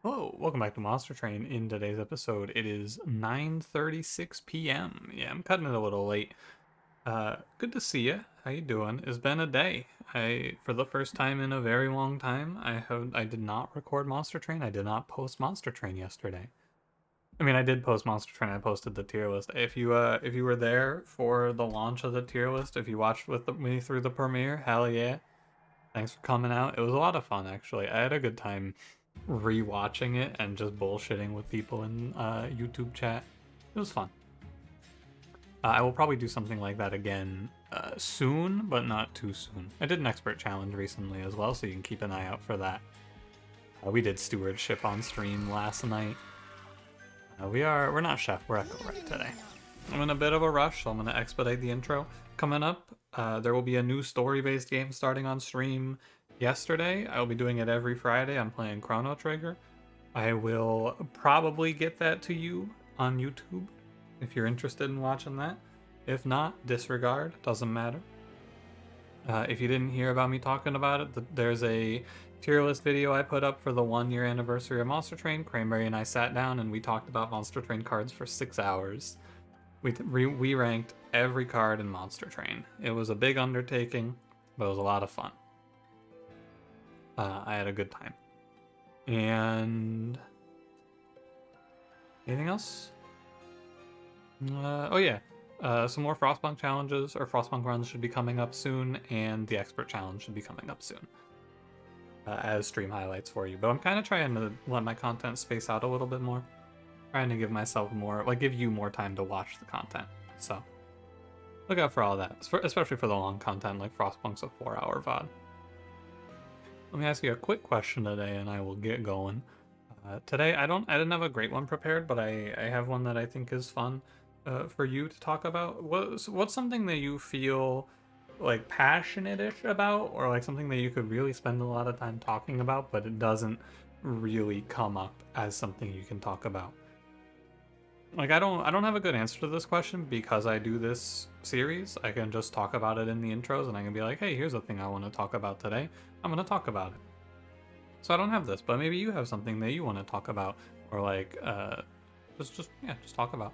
Hello, welcome back to Monster Train. In today's episode, it is 9:36 p.m. Yeah, I'm cutting it a little late. Good to see you. How you doing? It's been a day. For the first time in a very long time, I did not record Monster Train. I did not post Monster Train yesterday. I mean, I did post Monster Train. I posted the tier list. If you were there for the launch of the tier list, if you watched with me through the premiere, hell yeah. Thanks for coming out. It was a lot of fun, actually. I had a good time rewatching it and just bullshitting with people in YouTube chat. It was fun. I will probably do something like that again soon, but not too soon. I did an expert challenge recently as well, so you can keep an eye out for that. We did stewardship on stream last night. We're not chef, we're Echo right today. I'm in a bit of a rush, so I'm gonna expedite the intro. Coming up, there will be a new story-based game starting on stream yesterday. I will be doing it every Friday. I'm playing Chrono Trigger. I will probably get that to you on YouTube if you're interested in watching that. If not, disregard, doesn't matter. If you didn't hear about me talking about it, there's a tier list video I put up for the 1-year anniversary of Monster Train. Cranberry and I sat down and we talked about Monster Train cards for 6 hours. We ranked every card in Monster Train. It was a big undertaking, but it was a lot of fun. I had a good time. And anything else? Oh yeah, some more Frostpunk challenges or Frostpunk runs should be coming up soon, and the Expert Challenge should be coming up soon as stream highlights for you. But I'm kind of trying to let my content space out a little bit more, trying to give myself more, give you more time to watch the content. So look out for all that, especially for the long content like Frostpunk's a 4-hour VOD. Let me ask you a quick question today, and I will get going. Today, I didn't have a great one prepared, but I have one that I think is fun for you to talk about. What's something that you feel like passionate-ish about, or like something that you could really spend a lot of time talking about, but it doesn't really come up as something you can talk about? Like I don't have a good answer to this question because I do this series. I can just talk about it in the intros, and I can be like, hey, here's a thing I want to talk about today. I'm gonna talk about it. So I don't have this, but maybe you have something that you want to talk about, or like just talk about.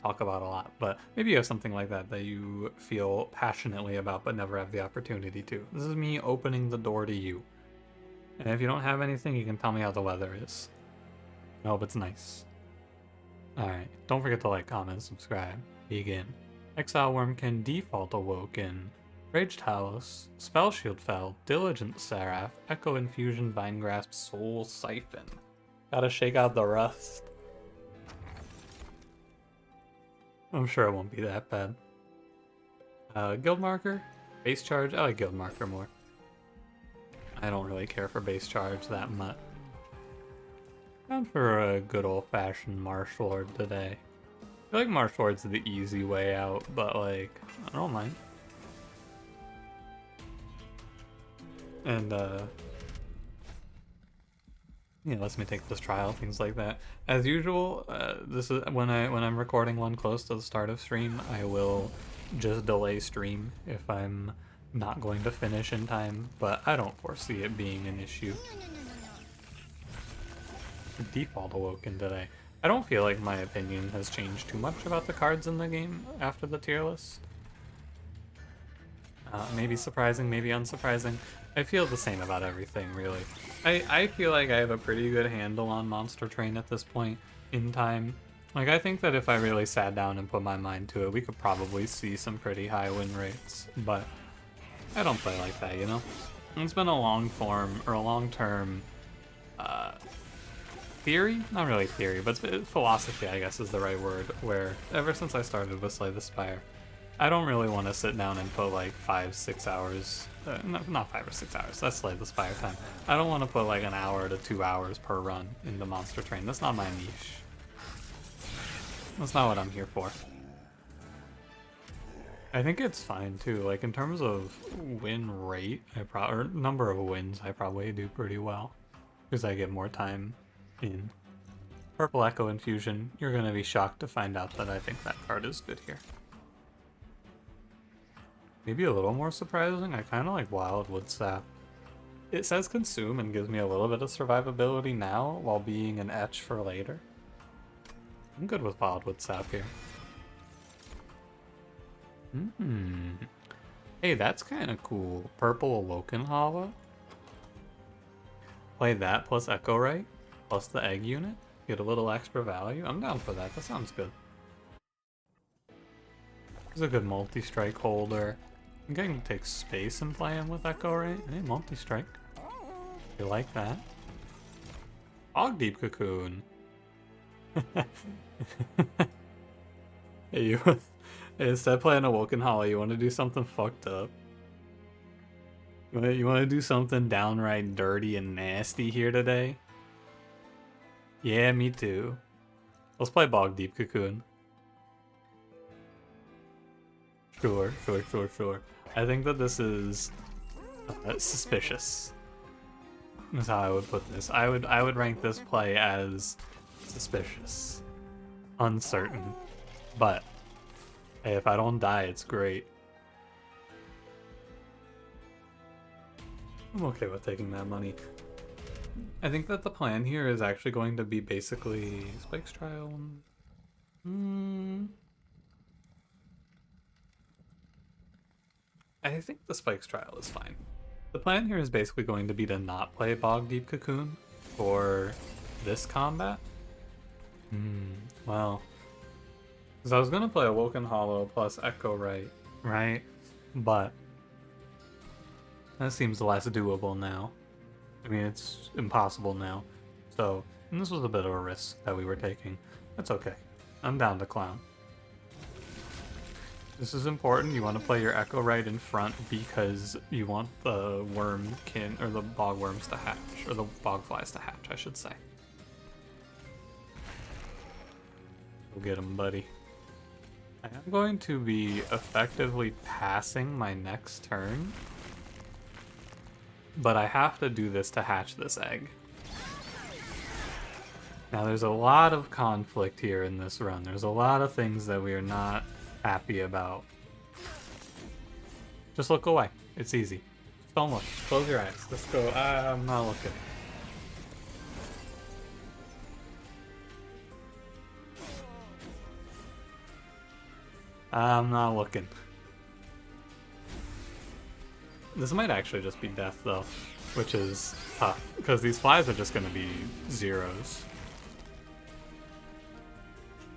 Talk about a lot, but maybe you have something like that that you feel passionately about but never have the opportunity to. This is me opening the door to you. And if you don't have anything, you can tell me how the weather is. I hope it's nice. Alright, don't forget to like, comment, subscribe. Begin. Exile Wurmkin, Default Awoken, Rage Talos, Spell Shield Fell, Diligent Seraph, Echo Infusion, Vine Grasp, Soul Siphon. Gotta shake out the rust. I'm sure it won't be that bad. Guild Marker, Base Charge. I like Guild Marker more. I don't really care for Base Charge that much. Time for a good old-fashioned Marsh Lord today. I feel like Marsh Lord's the easy way out, but like, I don't mind. And yeah, lets me take this trial, things like that. As usual, this is when I'm recording one close to the start of stream, I will just delay stream if I'm not going to finish in time, but I don't foresee it being an issue. Default Awoken today. I don't feel like my opinion has changed too much about the cards in the game after the tier list. Maybe surprising, maybe unsurprising. I feel the same about everything, really. I feel like I have a pretty good handle on Monster Train at this point in time. Like, I think that if I really sat down and put my mind to it, we could probably see some pretty high win rates, but I don't play like that, you know? It's been a long-term theory? Not really theory, but philosophy, I guess is the right word, where ever since I started with Slay the Spire, I don't really want to sit down and put like 5-6 hours, not 5 or 6 hours, that's Slay the Spire time. I don't want to put like an hour to 2 hours per run into Monster Train. That's not my niche. That's not what I'm here for. I think it's fine too, like in terms of win rate, or number of wins, I probably do pretty well. Because I get more time in. Purple Echo Infusion, you're gonna be shocked to find out that I think that card is good here. Maybe a little more surprising, I kinda like Wildwood Sap. It says consume and gives me a little bit of survivability now while being an etch for later. I'm good with Wildwood Sap here. Hey, that's kind of cool. Purple Awoken Hollow. Play that plus Echo Ray plus the egg unit. Get a little extra value. I'm down for that. That sounds good. It's a good multi-strike holder. I'm getting to take space and play him with Echo Ray. Hey, multi-strike. You like that? Fog Deep Cocoon. Hey, you instead of playing Awoken Hollow, you want to do something fucked up. You want to do something downright dirty and nasty here today? Yeah, me too. Let's play Bog Deep Cocoon. Sure. I think that this is suspicious. That's how I would put this. I would rank this play as suspicious, uncertain, but hey, if I don't die, it's great. I'm okay with taking that money. I think that the plan here is actually going to be basically Spike's Trial. I think the Spike's Trial is fine. The plan here is basically going to be to not play Bog Deep Cocoon for this combat. Well, because I was going to play Awoken Hollow plus Echo Ray, right? But that seems less doable now. I mean, it's impossible now. So, and this was a bit of a risk that we were taking. That's okay. I'm down to clown. This is important. You want to play your Echo right in front because you want the Wurmkin, or the bog worms to hatch, or the bog flies to hatch, I should say. Go get him, buddy. I am going to be effectively passing my next turn, but I have to do this to hatch this egg. Now there's a lot of conflict here in this run. There's a lot of things that we are not happy about. Just look away. It's easy. Just don't look. Close your eyes. Let's go. I'm not looking. I'm not looking. This might actually just be death though, which is tough because these flies are just going to be zeros.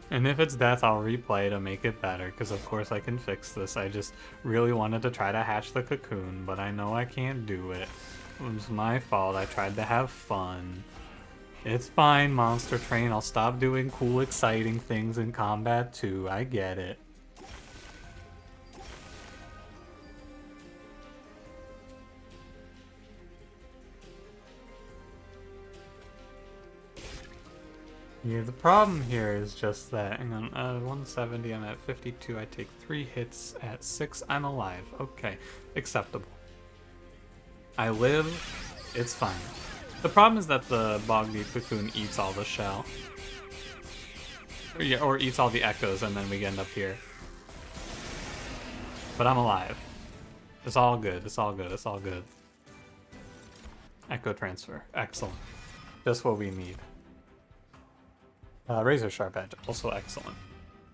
And if it's death, I'll replay to make it better, because of course I can fix this. I just really wanted to try to hatch the cocoon, but I know I can't do it. It was my fault. I tried to have fun. It's fine, Monster Train. I'll stop doing cool, exciting things in combat too. I get it. Yeah, the problem here is just that, hang on, 170, I'm at 52, I take 3 hits at 6, I'm alive. Okay, acceptable. I live, it's fine. The problem is that the Bog Deep Cocoon eats all the shell. Or eats all the echoes, and then we end up here. But I'm alive. It's all good, it's all good, it's all good. Echo transfer, excellent. Just what we need. Razor Sharp Edge, also excellent.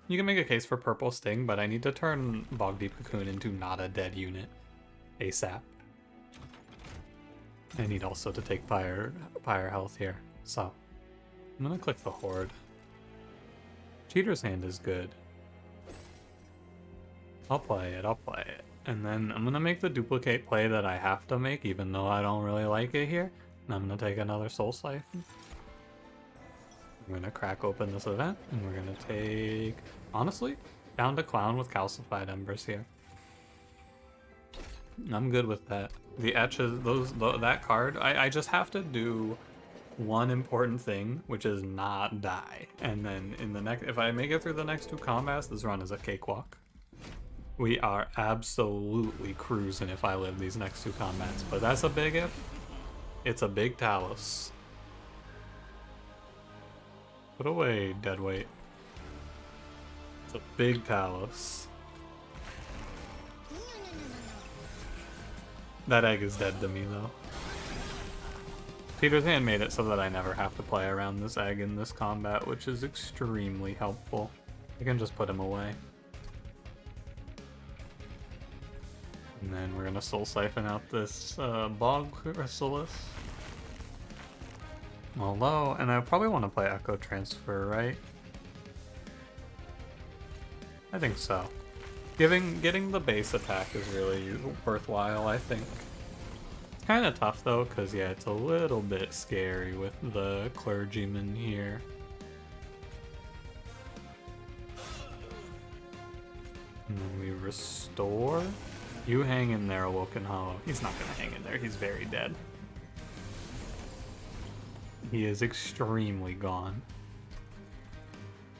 You can make a case for Purple Sting, but I need to turn Bog Deep Cocoon into not a dead unit ASAP. I need also to take fire health here, so I'm gonna click the Horde. Cheater's Hand is good. I'll play it. And then I'm gonna make the duplicate play that I have to make, even though I don't really like it here. And I'm gonna take another Soul Siphon. I'm gonna crack open this event, and we're gonna take, honestly, down to Clown with Calcified Embers here. I'm good with that. The etches, that card, I just have to do one important thing, which is not die. And then in the next, if I make it through the next 2 combats, this run is a cakewalk. We are absolutely cruising if I live these next 2 combats, but that's a big if. It's a big Talos. Put away, deadweight. It's a big Talos. That egg is dead to me, though. Peter's Hand made it so that I never have to play around this egg in this combat, which is extremely helpful. I can just put him away. And then we're gonna Soul Siphon out this Bog Chrysalis. Although, and I probably want to play Echo Transfer, right? I think so. Getting the base attack is really worthwhile, I think. It's kind of tough though, because yeah, it's a little bit scary with the clergyman here. And then we restore. You hang in there, Awoken Hollow. He's not gonna hang in there, he's very dead. He is extremely gone.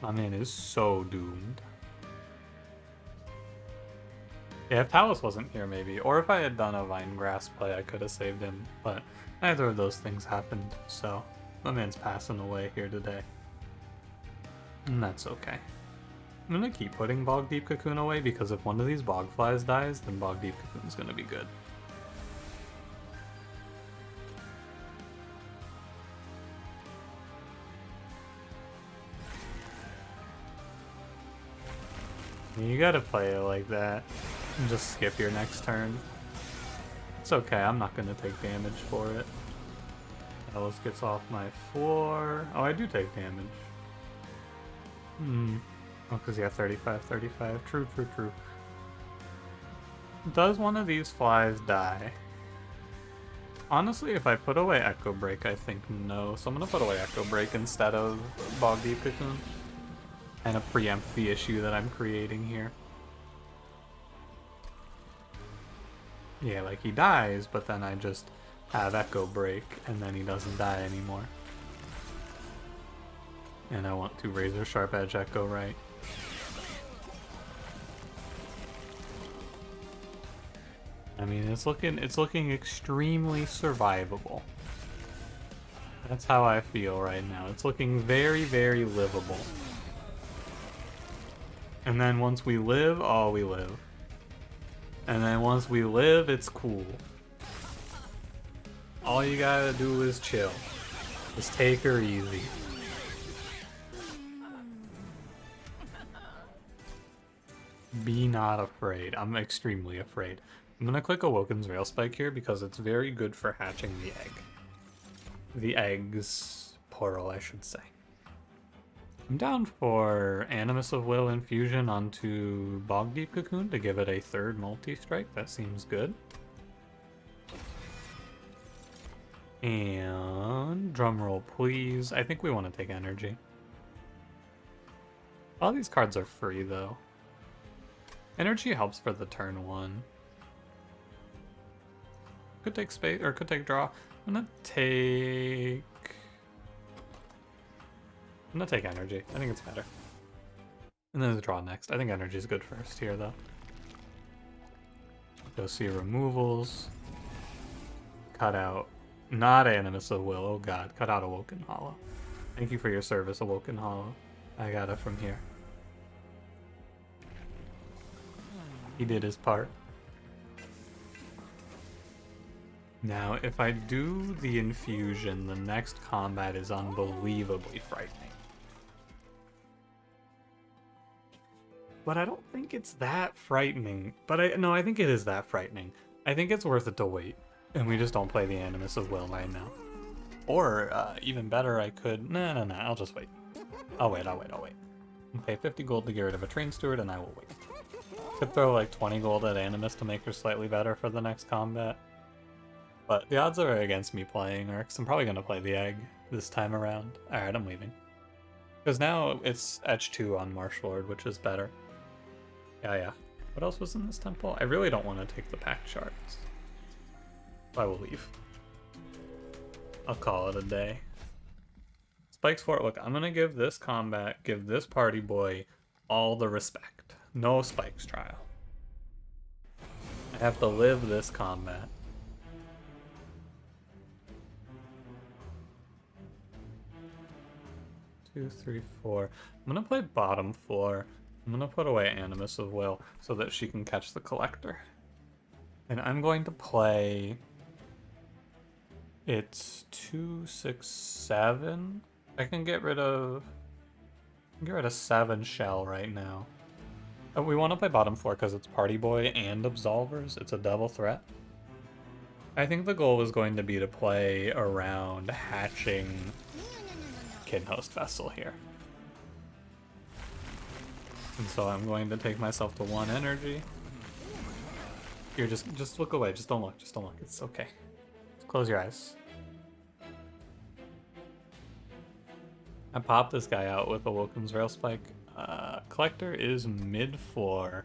My man is so doomed. Yeah, if Talus wasn't here maybe, or if I had done a Vine Grass play, I could have saved him, but neither of those things happened, so my man's passing away here today. And that's okay. I'm gonna keep putting Bog Deep Cocoon away, because if one of these Bog Flies dies, then Bog Deep Cocoon's gonna be good. You gotta play it like that. And just skip your next turn. It's okay, I'm not gonna take damage for it. Alice gets off my floor. Oh, I do take damage. Oh, because yeah, 35, 35. True, true, true. Does one of these flies die? Honestly, if I put away Echo Break, I think no. So I'm gonna put away Echo Break instead of Bog Deep Cocoon. And a preempt the issue that I'm creating here. Yeah, like he dies, but then I just have Echo Break, and then he doesn't die anymore. And I want to Razor Sharp Edge Echo right. I mean, it's looking extremely survivable. That's how I feel right now. It's looking very, very livable. And then once we live, oh, we live. And then once we live, it's cool. All you gotta do is chill. Just take her easy. Be not afraid. I'm extremely afraid. I'm gonna click Awoken's Rail Spike here because it's very good for hatching the egg. The eggs, plural, I should say. I'm down for Animus of Will Infusion onto Bog Deep Cocoon to give it a third multi-strike. That seems good. And drumroll, please. I think we want to take energy. All these cards are free, though. Energy helps for the turn one. Could take space, or could take draw. I'm gonna take energy. I think it's better. And then the draw next. I think energy is good first here, though. Go see removals. Cut out. Not Animus of Will. Oh god. Cut out Awoken Hollow. Thank you for your service, Awoken Hollow. I got it from here. He did his part. Now, if I do the infusion, the next combat is unbelievably frightening. But I don't think it's that frightening. But I think it is that frightening. I think it's worth it to wait. And we just don't play the Animus of Will right now. Or, even better, I could... No, I'll just wait. I'll wait. I'll pay 50 gold to get rid of a Train Steward, and I will wait. Could throw like 20 gold at Animus to make her slightly better for the next combat. But the odds are against me playing her, because I'm probably going to play the egg this time around. Alright, I'm leaving. Because now it's Etch 2 on Marshallord, which is better. Yeah. What else was in this temple? I really don't want to take the pack shards. I will leave. I'll call it a day. Spikes for it. Look, I'm going to give this combat, give this party boy all the respect. No Spikes trial. I have to live this combat. Two, three, four. I'm gonna play bottom floor. I'm gonna put away Animus of Will so that she can catch the Collector. And I'm going to play It's 2, 6, 7. I can get rid of 7 shell right now. We want to play bottom 4 because it's Party Boy and Absolvers. It's a double threat. I think the goal was going to be to play around hatching Kinhost Vessel here. And so I'm going to take myself to 1 energy. Here, just look away. Just don't look. Just don't look. It's okay. Just close your eyes. I popped this guy out with Awoken's Rail Spike. Collector is mid-4,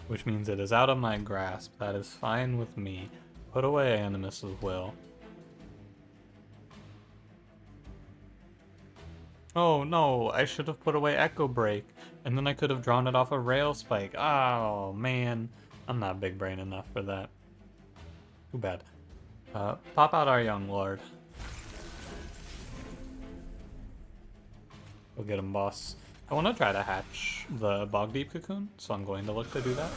which means it is out of my grasp. That is fine with me. Put away Animus's Will. Oh no, I should have put away Echo Break, and then I could have drawn it off a Rail Spike. Oh man, I'm not big brain enough for that. Too bad. Pop out our young lord. We'll get him, boss. I want to try to hatch the Bog Deep Cocoon, so I'm going to look to do that.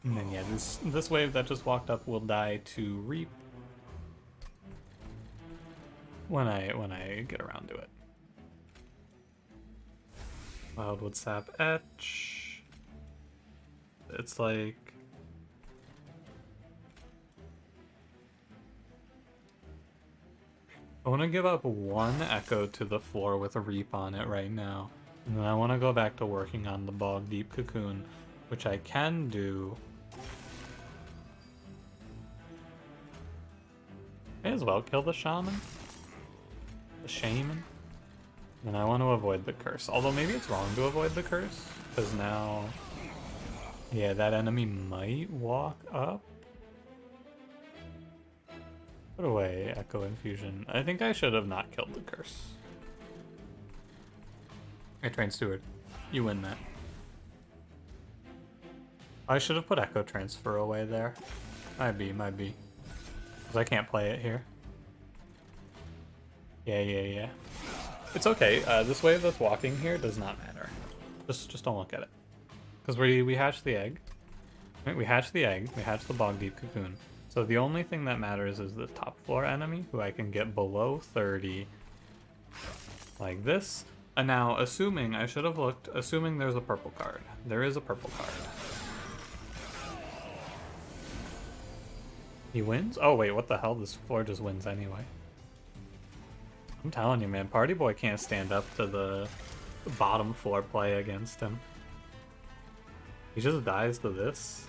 And then yeah, this wave that just walked up will die to Reap when I get around to it. Wildwood Sap Etch. It's like I want to give up 1 Echo to the floor with a Reap on it right now. And then I want to go back to working on the Bog Deep Cocoon, which I can do. May as well kill the Shaman. The Shaman. And I want to avoid the curse. Although maybe it's wrong to avoid the curse, because now, yeah, that enemy might walk up. Put away Echo Infusion. I think I should have not killed the curse. I trained Steward. You win that. I should have put Echo Transfer away there. Might be. Because I can't play it here. Yeah. It's okay. This wave that's walking here does not matter. Just don't look at it. Because we hatched the egg. Right? We hatched the egg. We hatched the Bog Deep Cocoon. So the only thing that matters is the top floor enemy, who I can get below 30, like this. And now, assuming, I should have looked, assuming there's a purple card. There is a purple card. He wins? Oh wait, what the hell? This floor just wins anyway. I'm telling you, man, Party Boy can't stand up to the bottom floor play against him. He just dies to this.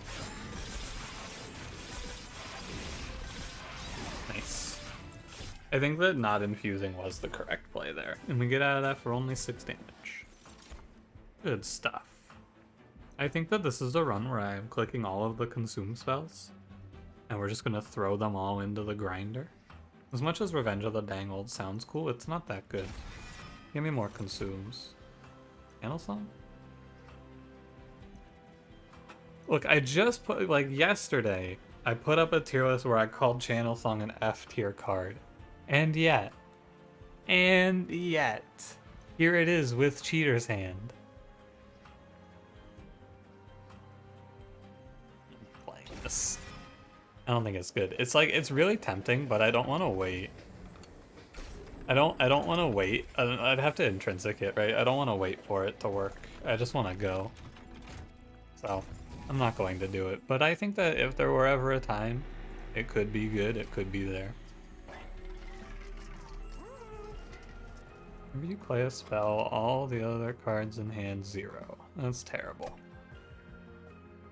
Nice. I think that not infusing was the correct play there. And we get out of that for only 6 damage. Good stuff. I think that this is a run where I'm clicking all of the consume spells. And we're just gonna throw them all into the grinder. As much as Revenge of the Dangled sounds cool, it's not that good. Give me more consumes. Channel Song? Look, I just put, like yesterday, I put up a tier list where I called Channel Song an F tier card. And yet, here it is with Cheater's Hand. I'm playing this. I don't think it's good. It's like, it's really tempting, but I don't want to wait. I don't want to wait. I'd have to intrinsic it, right? I don't want to wait for it to work. I just want to go. So, I'm not going to do it. But I think that if there were ever a time, it could be good. It could be there. If you play a spell, all the other cards in hand 0. That's terrible.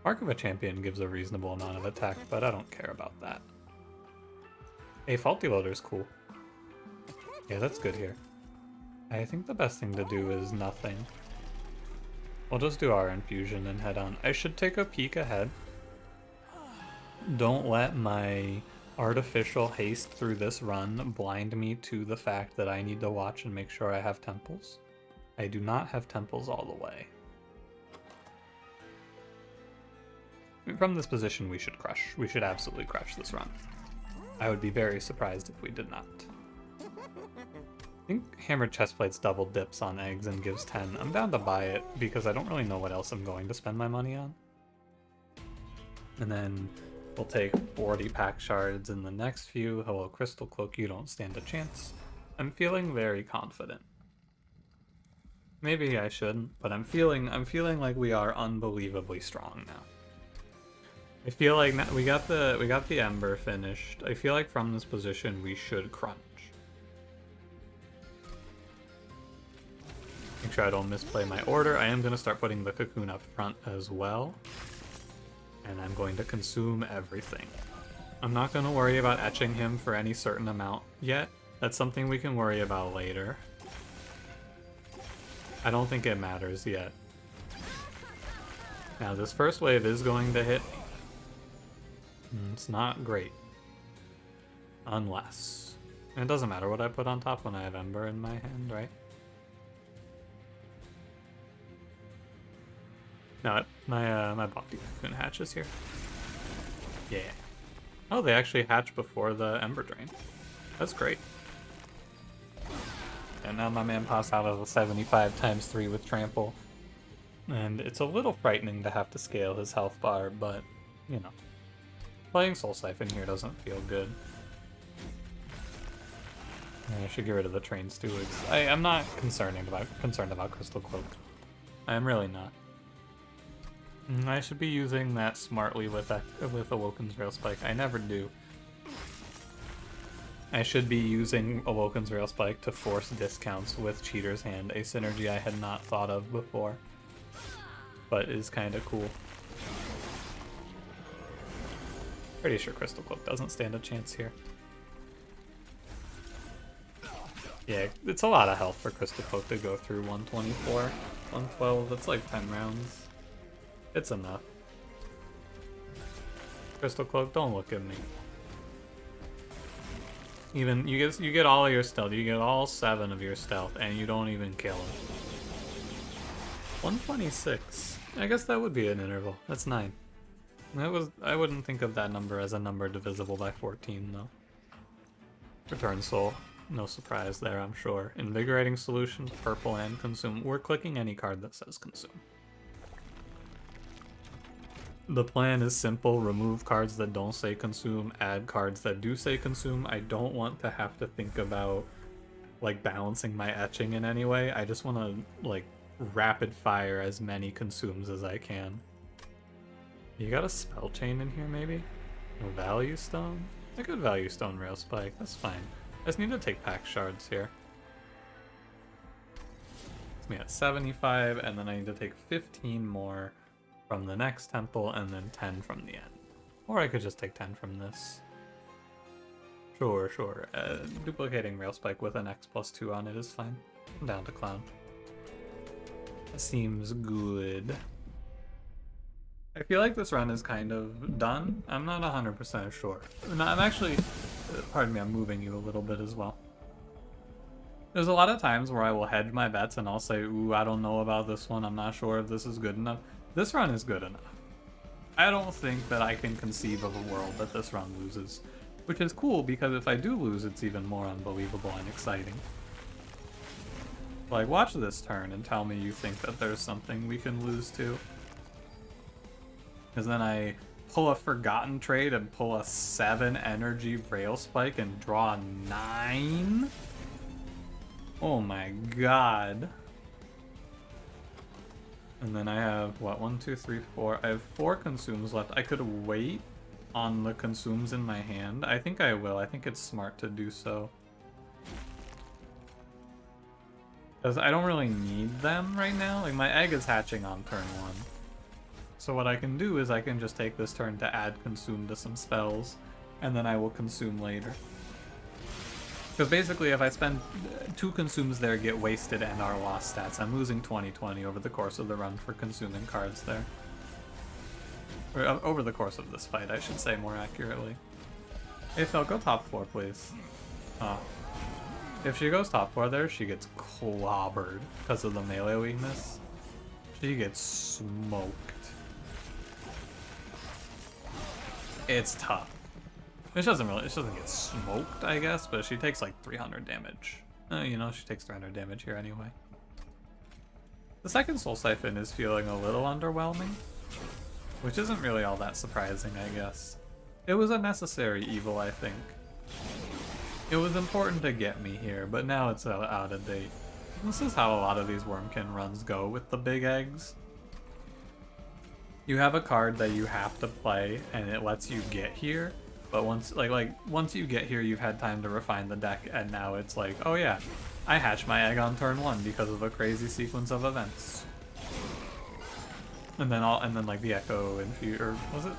Mark of a Champion gives a reasonable amount of attack, but I don't care about that. A Faulty Loader's cool. Yeah, that's good here. I think the best thing to do is nothing. We'll just do our infusion and head on. I should take a peek ahead. Don't let my artificial haste through this run blind me to the fact that I need to watch and make sure I have temples. I do not have temples all the way. From this position, we should crush. We should absolutely crush this run. I would be very surprised if we did not. I think Hammered Chestplate's double dips on eggs and gives 10. I'm down to buy it because I don't really know what else I'm going to spend my money on. And then We'll take 40 pack shards in the next few. Hello, Crystal Cloak, you don't stand a chance. I'm feeling very confident. Maybe I shouldn't, but I'm feeling like we are unbelievably strong now. I feel like we got the Ember finished. I feel like from this position we should crunch. Make sure I don't misplay my order. I am going to start putting the Cocoon up front as well. And I'm going to consume everything. I'm not going to worry about etching him for any certain amount yet. That's something we can worry about later. I don't think it matters yet. Now this first wave is going to hit me. It's not great. Unless... And it doesn't matter what I put on top when I have Ember in my hand, right? No, my Bhakti Cocoon hatches here. Yeah. Oh, they actually hatch before the Ember Drain. That's great. And now my man pops out of a 75 times 3 with Trample. And it's a little frightening to have to scale his health bar, but, you know. Playing Soul Siphon here doesn't feel good. I should get rid of the Train Stewards. I'm not concerned about Crystal Cloak. I'm really not. I should be using that smartly with Awoken's Rail Spike. I never do. I should be using Awoken's Rail Spike to force discounts with Cheater's Hand, a synergy I had not thought of before, but is kind of cool. Pretty sure Crystal Cloak doesn't stand a chance here. Yeah, it's a lot of health for Crystal Cloak to go through 124, 112, that's like 10 rounds. It's enough. Crystal Cloak, don't look at me. Even you get all of your stealth, you get all 7 of your stealth, and you don't even kill him. 126. I guess that would be an interval. That's 9. I wouldn't think of that number as a number divisible by 14 though. Return Soul. No surprise there, I'm sure. Invigorating Solution, purple, and consume. We're clicking any card that says consume. The plan is simple. Remove cards that don't say consume, add cards that do say consume. I don't want to have to think about like balancing my etching in any way. I just want to like rapid fire as many consumes as I can. You got a Spell Chain in here maybe? A Value Stone? A good Value Stone Rail Spike, that's fine. I just need to take pack shards here. It's me at 75, and then I need to take 15 more from the next temple, and then 10 from the end. Or I could just take 10 from this. Sure. Duplicating Rail Spike with an X+2 on it is fine. I'm down to clown. That seems good. I feel like this run is kind of done. I'm not 100% sure. No, I'm actually... Pardon me, I'm moving you a little bit as well. There's a lot of times where I will hedge my bets and I'll say, ooh, I don't know about this one. I'm not sure if this is good enough. This run is good enough. I don't think that I can conceive of a world that this run loses. Which is cool, because if I do lose, it's even more unbelievable and exciting. Like, watch this turn and tell me you think that there's something we can lose to. Because then I pull a Forgotten Trade and pull a 7 energy Rail Spike and draw 9? Oh my god. And then I have, what, 1, 2, 3, 4. I have 4 consumes left. I could wait on the consumes in my hand. I think I will. I think it's smart to do so. Because I don't really need them right now. Like, my egg is hatching on turn 1. So what I can do is I can just take this turn to add consume to some spells, and then I will consume later. Because basically if I spend 2 consumes there, get wasted, and are lost stats, I'm losing 20-20 over the course of the run for consuming cards there. Or over the course of this fight, I should say more accurately. Hey Phil, go top 4, please. Oh. If she goes top 4 there, she gets clobbered because of the melee weakness. She gets smoked. It's tough. It doesn't get smoked, I guess, but she takes like 300 damage. You know, she takes 300 damage here anyway. The second Soul Siphon is feeling a little underwhelming, which isn't really all that surprising, I guess. It was a necessary evil, I think. It was important to get me here, but now it's out of date. This is how a lot of these Wurmkin runs go with the big eggs. You have a card that you have to play, and it lets you get here. But once you get here, you've had time to refine the deck, and now it's like, oh yeah, I hatched my egg on turn 1 because of a crazy sequence of events. And then like the Echo or was it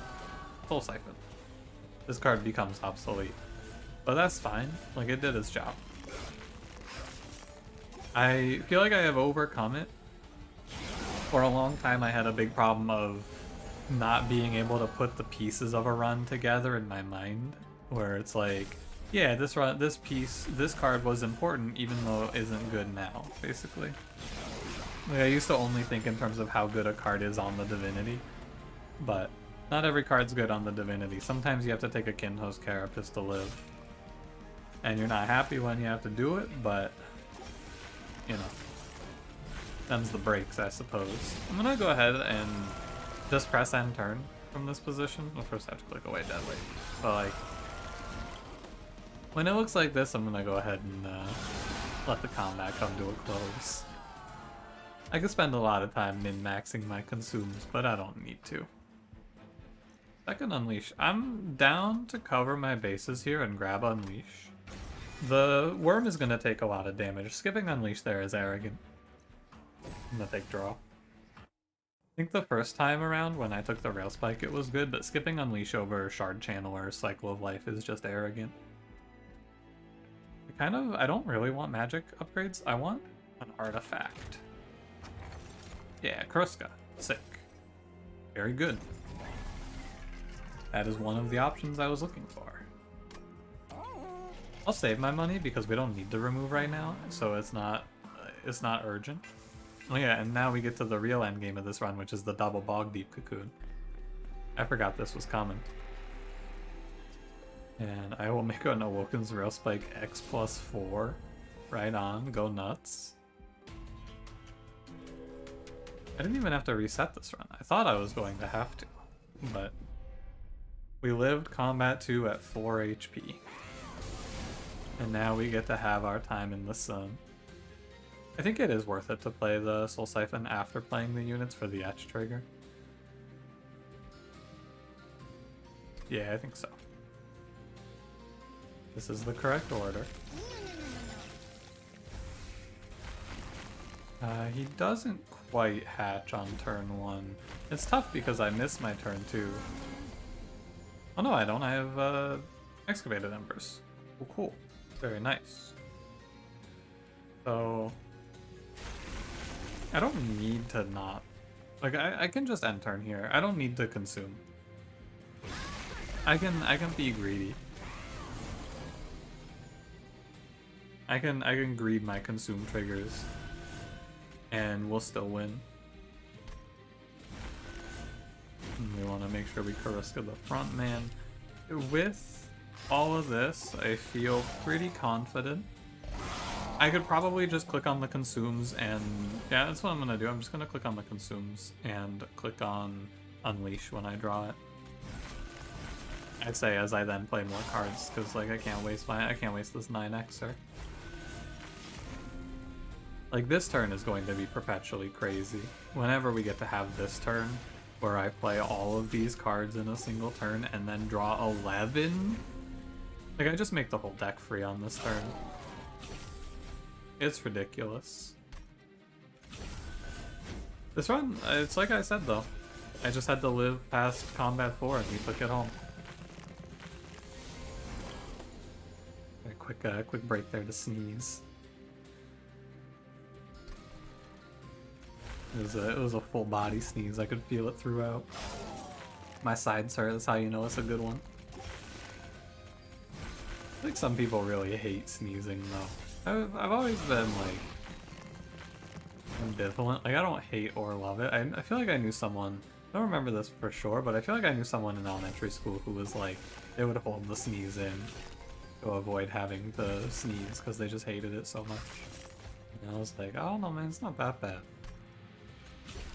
Soul Siphon? This card becomes obsolete, but that's fine. Like, it did its job. I feel like I have overcome it. For a long time, I had a big problem of not being able to put the pieces of a run together in my mind, where it's like, yeah, this card was important even though it isn't good now, basically. Like, I used to only think in terms of how good a card is on the Divinity, but not every card's good on the Divinity. Sometimes you have to take a Kinho's Carapace to live, and you're not happy when you have to do it, but you know, them's the breaks, I suppose. I'm gonna go ahead and just press end turn from this position. Well, first I have to click away deadly. But like, when it looks like this, I'm gonna go ahead and let the combat come to a close. I could spend a lot of time min-maxing my consumes, but I don't need to. Second Unleash. I'm down to cover my bases here and grab Unleash. The Wurm is gonna take a lot of damage. Skipping Unleash there is arrogant. I'm gonna take draw. I think the first time around when I took the Rail Spike it was good, but skipping Unleash over Shard Channel or Cycle of Life is just arrogant. I don't really want magic upgrades. I want an artifact. Yeah, Kruska. Sick. Very good. That is one of the options I was looking for. I'll save my money because we don't need to remove right now, so it's not urgent. Oh yeah, and now we get to the real endgame of this run, which is the double Bog Deep Cocoon. I forgot this was coming. And I will make an Awoken's Rail Spike X+4. Right on, go nuts. I didn't even have to reset this run. I thought I was going to have to, but we lived Combat 2 at 4 HP. And now we get to have our time in the sun. I think it is worth it to play the Soul Siphon after playing the units for the Etch trigger. Yeah, I think so. This is the correct order. He doesn't quite hatch on turn 1. It's tough because I missed my turn 2. Oh no, I don't. I have Excavated Embers. Oh, cool. Very nice. So I don't need to not... Like, I can just end turn here. I don't need to consume. I can be greedy. I can greed my consume triggers and we'll still win. And we want to make sure we Kruska the front man. With all of this, I feel pretty confident. I could probably just click on the consumes and... Yeah, that's what I'm gonna do. I'm just gonna click on the consumes and click on Unleash when I draw it. I'd say as I then play more cards, because like I can't waste this 9x'er. Like, this turn is going to be perpetually crazy. Whenever we get to have this turn, where I play all of these cards in a single turn and then draw 11? Like, I just make the whole deck free on this turn. It's ridiculous. This run, it's like I said though. I just had to live past Combat 4 and we took it home. A quick break there to sneeze. It was a full body sneeze. I could feel it throughout. My sides hurt. That's how you know it's a good one. I think some people really hate sneezing though. I've always been like ambivalent. Like, I don't hate or love it. I feel like I knew someone. I don't remember this for sure, but I feel like I knew someone in elementary school who was like, they would hold the sneeze in to avoid having to sneeze because they just hated it so much. And I was like, oh no man, it's not that bad.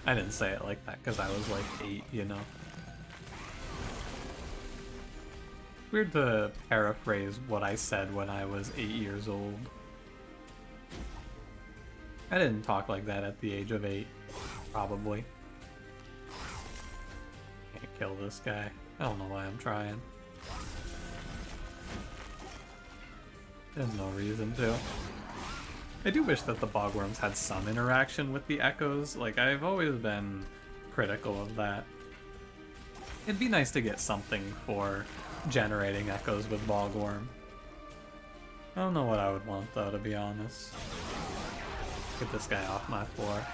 I didn't say it like that because I was like 8, you know. weird to paraphrase what I said when I was 8 years old. I didn't talk like that at the age of 8, probably. Can't kill this guy. I don't know why I'm trying. There's no reason to. I do wish that the bogworms had some interaction with the echoes. Like, I've always been critical of that. It'd be nice to get something for generating echoes with bogworm. I don't know what I would want though, to be honest. Get this guy off my floor.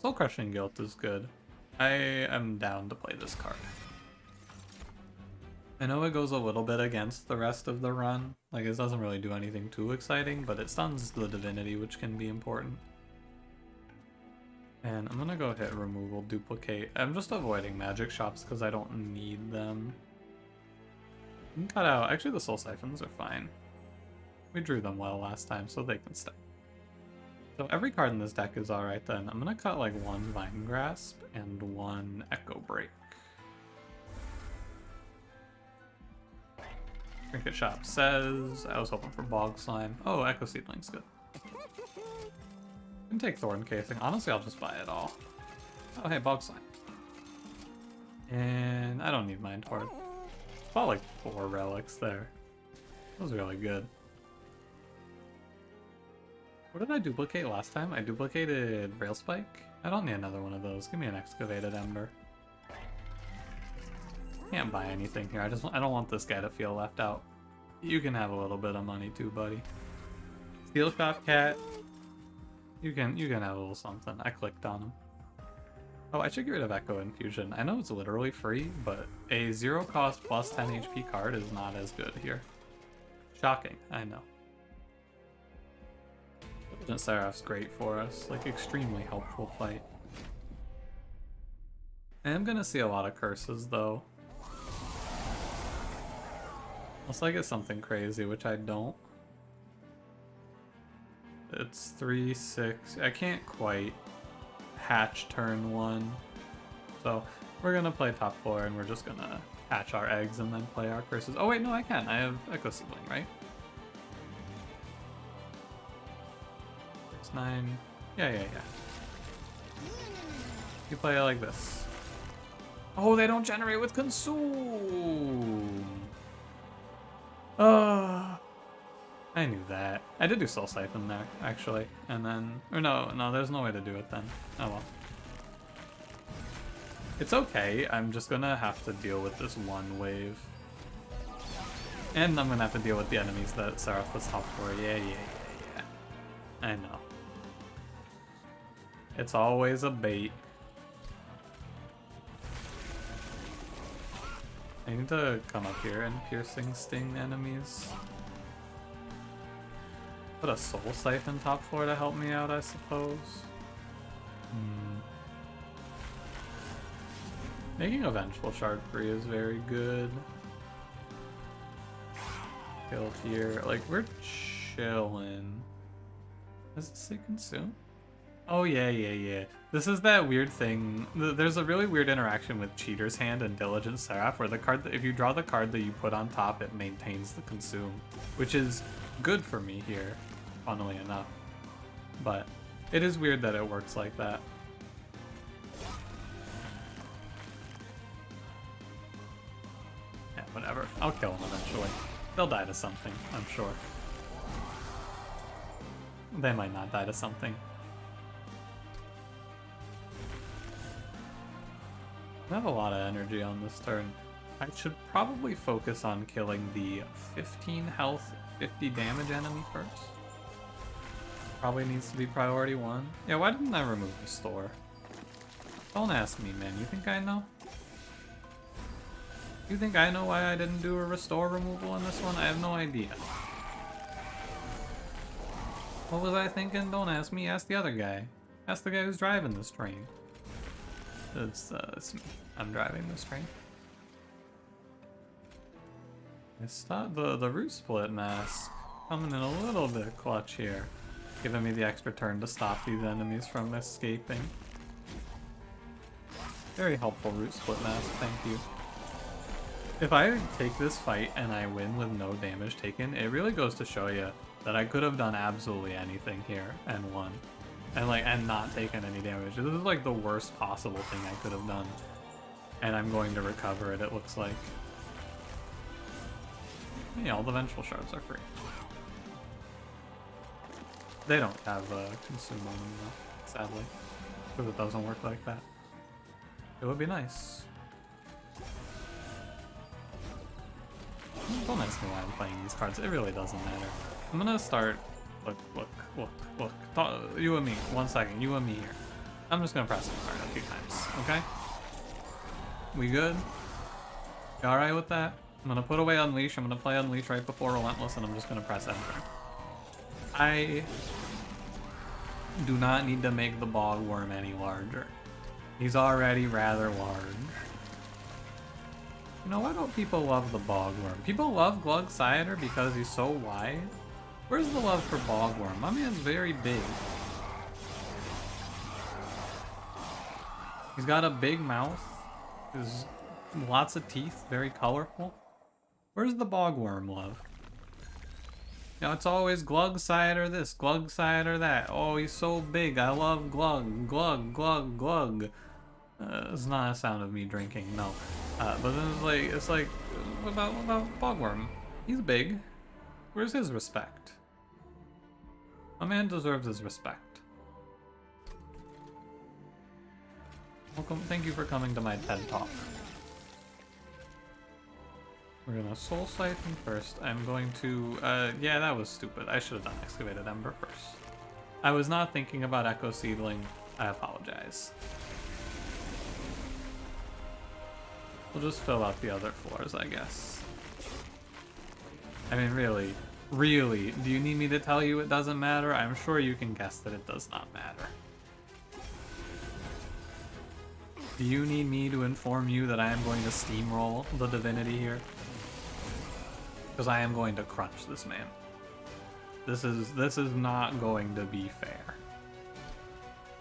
Soul Crushing Guilt is good. I am down to play this card. I know it goes a little bit against the rest of the run. Like, it doesn't really do anything too exciting, but it stuns the Divinity, which can be important. And I'm gonna go hit Removal, Duplicate. I'm just avoiding magic shops because I don't need them. You can cut out. Actually, the Soul Siphons are fine. We drew them well last time, so they can stay. So every card in this deck is alright then. I'm gonna cut like 1 Vine Grasp and 1 Echo Break. Trinket Shop says, I was hoping for Bog Slime. Oh, Echo Seedling's good. I can take Thorn Casing. Honestly, I'll just buy it all. Oh, hey, Bog Slime. And I don't need Mind Horde. Bought like 4 relics there. That was really good. What did I duplicate last time? I duplicated Rail Spike? I don't need another one of those. Give me an Excavated Ember. Can't buy anything here. I don't want this guy to feel left out. You can have a little bit of money too, buddy. Steel Shop Cat. You can have a little something. I clicked on him. Oh, I should get rid of Echo Infusion. I know it's literally free, but a 0 cost plus 10 HP card is not as good here. Shocking, I know. Diligent Seraph's great for us. Like, extremely helpful fight. I am gonna see a lot of curses, though. Unless I get something crazy, which I don't. It's 3, 6. I can't quite hatch turn 1. So we're gonna play top 4 and we're just gonna hatch our eggs and then play our curses. Oh wait, no, I can. I have Echo Seedling, right? 6, 9. Yeah. You play it like this. Oh, they don't generate with Consume! I knew that. I did do Soul Siphon there, actually. And then... Or no, there's no way to do it then. Oh well. It's okay, I'm just gonna have to deal with this one wave. And I'm gonna have to deal with the enemies that Seraph was top for. Yeah. I know. It's always a bait. I need to come up here and Piercing Sting enemies. Put a Soul Siphon top floor to help me out, I suppose. Making a Vengeful Shard free is very good. Kill here. Like, we're chilling. Does it say Consume? Oh, yeah. This is that weird thing. There's a really weird interaction with Cheater's Hand and Diligent Seraph, where the card, if you draw the card that you put on top, it maintains the Consume, which is good for me here, funnily enough. But it is weird that it works like that. Yeah, whatever. I'll kill them eventually. They'll die to something, I'm sure. They might not die to something. I have a lot of energy on this turn. I should probably focus on killing the 15 health, 50 damage enemy first. Probably needs to be priority 1. Yeah, why didn't I remove the store? Don't ask me, man. You think I know? You think I know why I didn't do a restore removal in this one? I have no idea. What was I thinking? Don't ask me. Ask the other guy. Ask the guy who's driving this train. It's me. I'm driving this train. It's not the Root Split Mask coming in a little bit clutch here. Giving me the extra turn to stop these enemies from escaping. Very helpful root split mask, thank you. If I take this fight and I win with no damage taken, it really goes to show you that I could have done absolutely anything here and won. And not taken any damage. This is like the worst possible thing I could have done. And I'm going to recover it, it looks like. Yeah, all the Vengeful Shards are free. They don't have consume on them though, sadly. Because it doesn't work like that. It would be nice. Don't ask me why I'm playing these cards, it really doesn't matter. I'm gonna start... Look. You and me, 1 second, you and me here. I'm just gonna press the card a few times, okay? We good? You alright with that? I'm gonna put away Unleash, I'm gonna play Unleash right before Relentless, and I'm just gonna press Enter. I do not need to make the Bog Wurm any larger. He's already rather large. You know, why don't people love the Bog Wurm? People love Glug Cider because he's so wide. Where's the love for Bog Wurm? My man's very big. He's got a big mouth. There's lots of teeth, very colorful. Where's the Bog Wurm love? You know, it's always Glug Cider this, Glug Cider that. Oh, he's so big. I love Glug, Glug, Glug, Glug. It's not a sound of me drinking, no. But then it's like, what about Bog Wurm? He's big. Where's his respect? A man deserves his respect. Welcome, thank you for coming to my TED Talk. We're gonna Soul Siphon first. I'm going to, yeah, that was stupid. I should have done Excavated Ember first. I was not thinking about Echo Seedling. I apologize. We'll just fill out the other floors, I guess. I mean, really, do you need me to tell you it doesn't matter? I'm sure you can guess that it does not matter. Do you need me to inform you that I am going to steamroll the Divinity here? Because I am going to crunch this man. This is not going to be fair.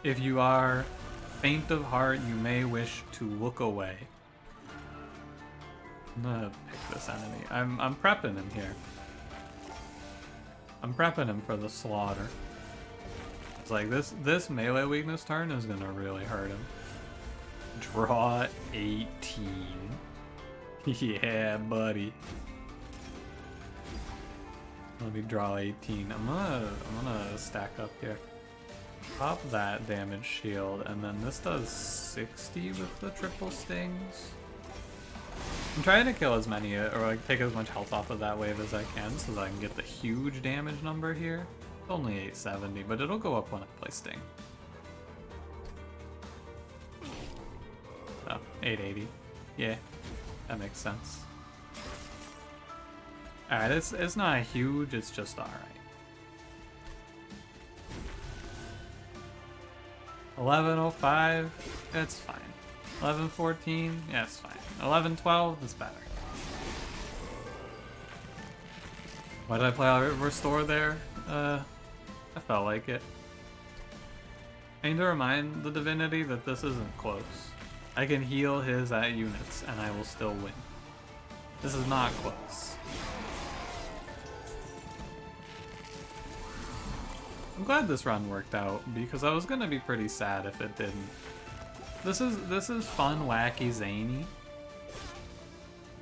If you are faint of heart, you may wish to look away. I'm gonna pick this enemy. I'm prepping him here. I'm prepping him for the slaughter. It's like this melee weakness turn is gonna really hurt him. Draw 18. Yeah, buddy. Let me draw 18. I'm gonna stack up here. Pop that damage shield, and then this does 60 with the triple stings. I'm trying to kill as many, or like take as much health off of that wave as I can so that I can get the huge damage number here. It's only 870, but it'll go up when I play Sting. Oh, 880. Yeah, that makes sense. Alright, it's not huge, it's just alright. 1105, it's fine. 1114, yeah, it's fine. 1112 is better. Why did I play Restore there? I felt like it. I need to remind the Divinity that this isn't close. I can heal his at units and I will still win. This is not close. I'm glad this run worked out because I was gonna be pretty sad if it didn't. This is fun, wacky, zany.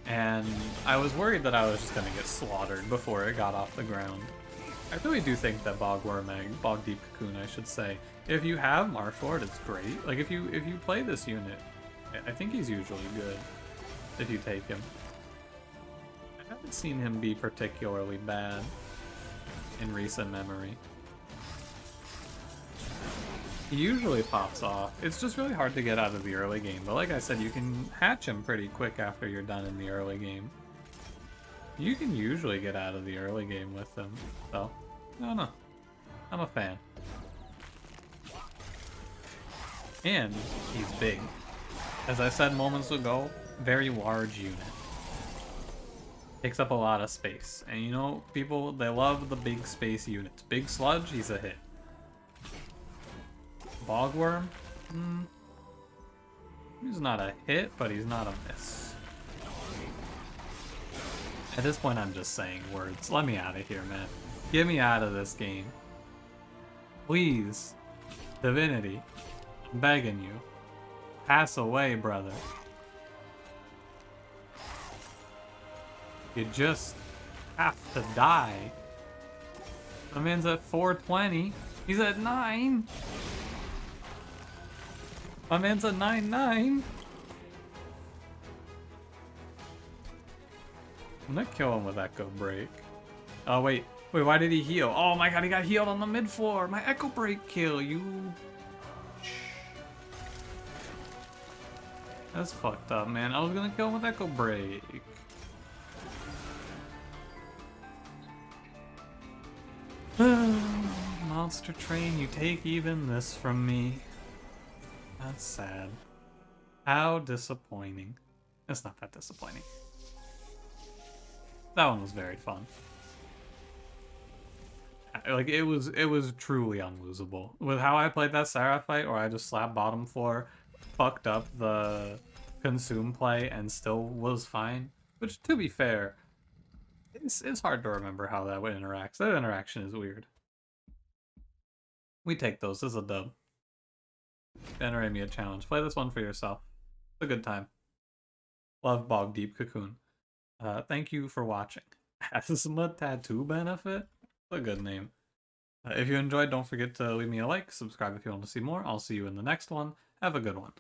And I was worried that I was just gonna get slaughtered before it got off the ground. I really do think that Bog Deep Cocoon, I should say. If you have Marshword, it's great. Like if you play this unit, I think he's usually good if you take him. I haven't seen him be particularly bad in recent memory. He usually pops off. It's just really hard to get out of the early game, but like I said, you can hatch him pretty quick after you're done in the early game. You can usually get out of the early game with him, so I don't know. I'm a fan. And he's big. As I said moments ago, very large unit. Takes up a lot of space. And you know, people, they love the big space units. Big Sludge, he's a hit. Bog Wurm? He's not a hit, but he's not a miss. At this point, I'm just saying words. Let me out of here, man. Get me out of this game. Please. Divinity. I'm begging you. Pass away, brother. You just have to die. My man's at 420. He's at 9. My man's at 9-9. I'm gonna kill him with Echo Break. Oh, wait. Wait, why did he heal? Oh my god, he got healed on the mid floor. My Echo Break kill, you. That's fucked up, man. I was gonna kill him with Echo Break. Monster Train, you take even this from me. That's sad. How disappointing. It's not that disappointing. That one was very fun. Like, it was truly unlosable. With how I played that Sarah fight, where I just slapped bottom floor, fucked up the consume play, and still was fine. Which, to be fair, it's hard to remember how that interacts. That interaction is weird. We take those as a dub. Generate me a challenge. Play this one for yourself. It's a good time. Love Bog Deep Cocoon. Thank you for watching. AsthmaTattooBenefit? A good name. If you enjoyed, don't forget to leave me a like, subscribe if you want to see more. I'll see you in the next one. Have a good one.